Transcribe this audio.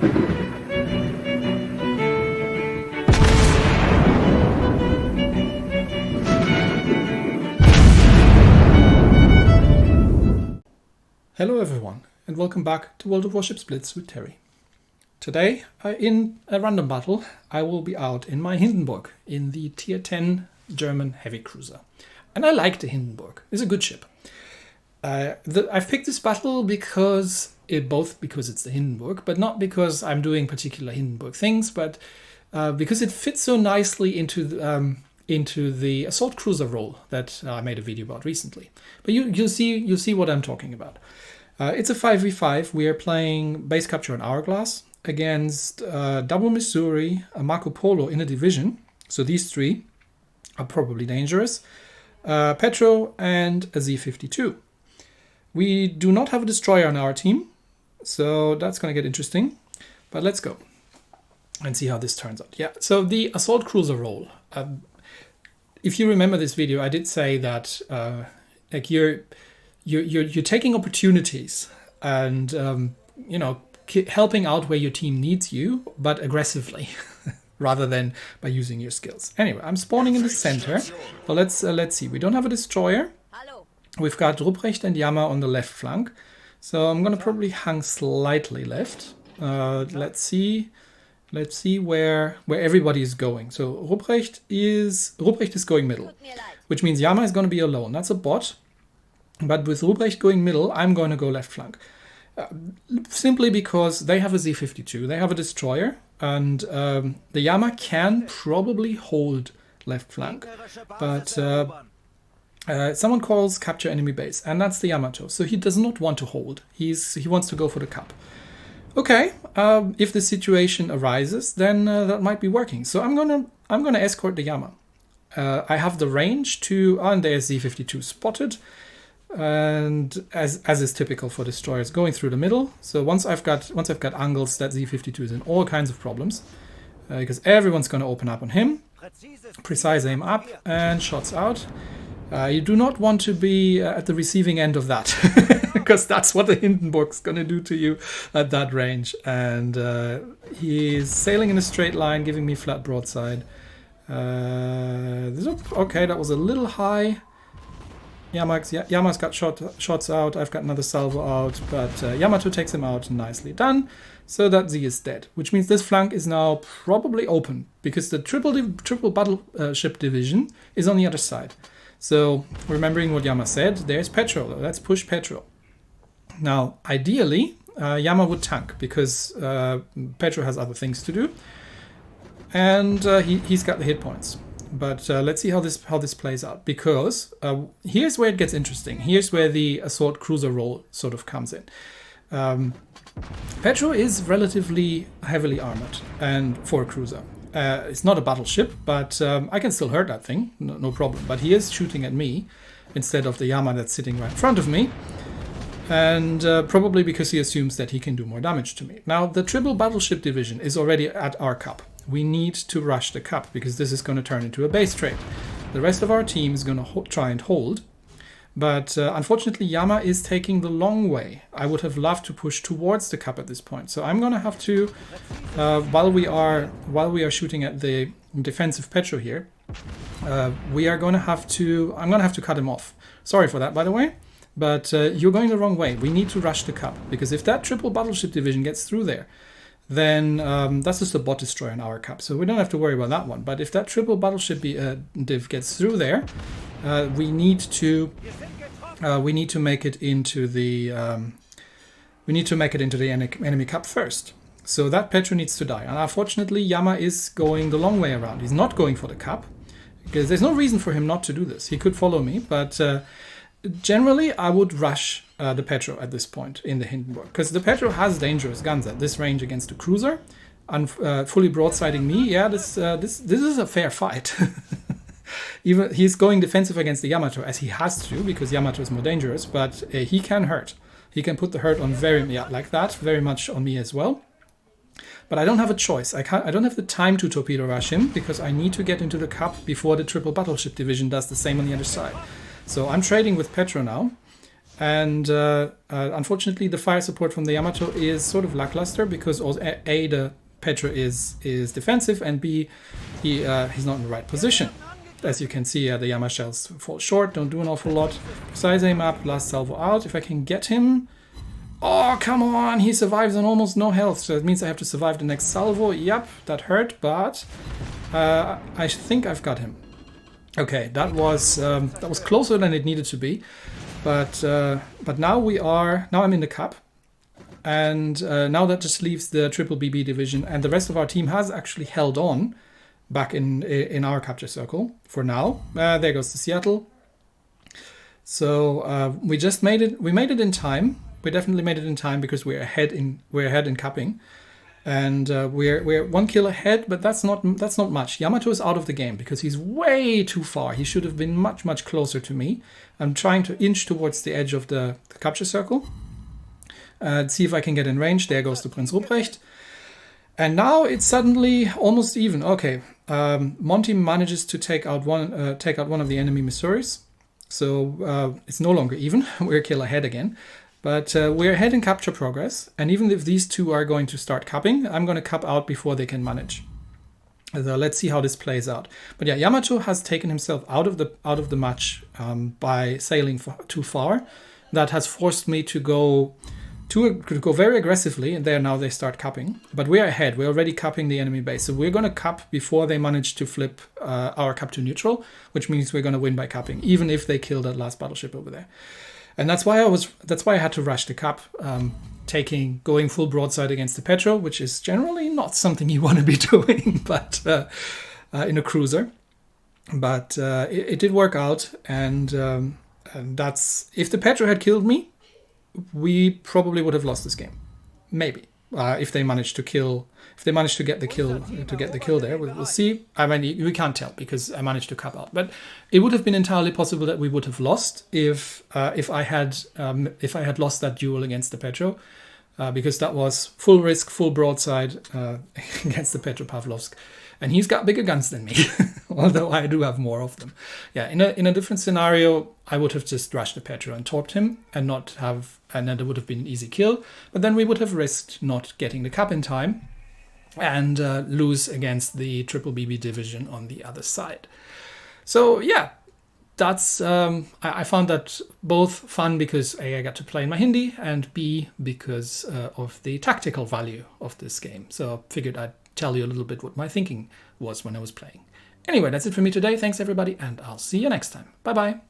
Hello everyone, and welcome back to World of Warships Blitz with Terry. Today, in a random battle, I will be out in my Hindenburg in the Tier 10 German heavy cruiser. And I like the Hindenburg, it's a good ship. I've picked this battle because it's the Hindenburg, but not because I'm doing particular Hindenburg things, but because it fits so nicely into the assault cruiser role that I made a video about recently. But you'll see what I'm talking about. It's a 5v5. We are playing base capture and hourglass against double Missouri, a Marco Polo in a division. So these three are probably dangerous. Petro and a Z-52. We do not have a destroyer on our team, so that's going to get interesting. But let's go and see how this turns out. Yeah. So the assault cruiser role. If you remember this video, I did say that like you're taking opportunities and helping out where your team needs you, but aggressively, rather than by using your skills. Anyway, I'm spawning in the center. So let's see. We don't have a destroyer. We've got Ruprecht and Yama on the left flank, so I'm gonna probably hang slightly left. Let's see where everybody is going. So Ruprecht is going middle, which means Yama is going to be alone. That's a bot. But with Ruprecht going middle, I'm going to go left flank. Simply because they have a Z-52, they have a destroyer, and the Yama can probably hold left flank. But someone calls capture enemy base, and that's the Yamato. So he does not want to hold. He wants to go for the cap. Okay, if the situation arises, then that might be working. So I'm gonna escort the Yama. I have the range to, and there's Z-52 spotted. And as is typical for destroyers, going through the middle. So once I've got angles, that Z-52 is in all kinds of problems because everyone's going to open up on him. Precise aim up and shots out. You do not want to be at the receiving end of that because that's what the Hindenburg's going to do to you at that range. And he's sailing in a straight line, giving me flat broadside. Okay, that was a little high. Yama's got shots out, I've got another salvo out, but Yamato takes him out, nicely done. So that Z is dead, which means this flank is now probably open, because the triple battleship division is on the other side. So, remembering what Yama said, there's Petro, let's push Petro. Now, ideally, Yama would tank, because Petro has other things to do, and he's got the hit points. But let's see how this plays out, because here's where it gets interesting. Here's where the assault cruiser role sort of comes in. Petro is relatively heavily armored and for a cruiser. It's not a battleship, but I can still hurt that thing, no problem. But he is shooting at me instead of the Yama that's sitting right in front of me. And probably because he assumes that he can do more damage to me. Now, the triple battleship division is already at our cup. We need to rush the cup because this is going to turn into a base trade. The rest of our team is going to try and hold, but unfortunately Yama is taking the long way. I would have loved to push towards the cup at this point, so I'm going to have to, while we are shooting at the defensive Petro here, I'm going to have to cut him off. Sorry for that, by the way, but you're going the wrong way. We need to rush the cup because if that triple battleship division gets through there, then that's just a bot destroyer in our cup, so we don't have to worry about that one. But if that triple battleship div gets through there, we need to make it into the enemy cup first. So that Petro needs to die, and unfortunately Yama is going the long way around. He's not going for the cup because there's no reason for him not to do this. He could follow me, but generally I would rush the Petro at this point in the Hindenburg, because the Petro has dangerous guns at this range against a cruiser, and fully broadsiding me. Yeah, this is a fair fight. Even he's going defensive against the Yamato as he has to, because Yamato is more dangerous, but he can hurt. He can put the hurt on very much on me as well. But I don't have a choice. I don't have the time to torpedo rush him because I need to get into the cup before the triple battleship division does the same on the other side. So I'm trading with Petro now. And unfortunately, the fire support from the Yamato is sort of lackluster because also A, the Petro is defensive, and B, he's not in the right position. As you can see, the Yama shells fall short, don't do an awful lot. Precise aim up, last salvo out. If I can get him... Oh, come on! He survives on almost no health, so that means I have to survive the next salvo. Yep, that hurt, but I think I've got him. Okay, that was closer than it needed to be, but now I'm in the cup, and now that just leaves the triple BB division, and the rest of our team has actually held on back in our capture circle for now. There goes to Seattle. So we made it in time. We definitely made it in time because we're ahead in cupping, and we're 1 kill ahead. But that's not much. Yamato is out of the game because he's way too far. He should have been much closer to me. I'm trying to inch towards the edge of the capture circle. See if I can get in range. There goes to Prinz Ruprecht. And now it's suddenly almost even. Okay, Monty manages to take out one of the enemy Missouris, so it's no longer even. We're a kill ahead again, but we're ahead in capture progress. And even if these two are going to start cupping, I'm going to cup out before they can manage. So let's see how this plays out. But yeah, Yamato has taken himself out of the match by sailing too far. That has forced me to go very aggressively, and now they start cupping. But we're ahead. We're already cupping the enemy base. So we're going to cup before they manage to flip our cup to neutral, which means we're going to win by cupping, even if they kill that last battleship over there. And that's why I had to rush the cup, going full broadside against the Petro, which is generally not something you want to be doing, but in a cruiser. But it did work out, and that's, if the Petro had killed me, we probably would have lost this game, maybe. If they managed to get the kill there, we'll see. I mean, we can't tell because I managed to cup out, but it would have been entirely possible that we would have lost if I had lost that duel against the Petro, because that was full risk, full broadside against the Petropavlovsk, and he's got bigger guns than me, although I do have more of them. Yeah, in a different scenario, I would have just rushed the Petro and torped him, and then it would have been an easy kill. But then we would have risked not getting the cup in time and lose against the triple BB division on the other side. So yeah, that's I found that both fun because A, I got to play in my Hindi, and B, because of the tactical value of this game. So I figured I'd tell you a little bit what my thinking was when I was playing. Anyway, that's it for me today. Thanks everybody, and I'll see you next time. Bye bye.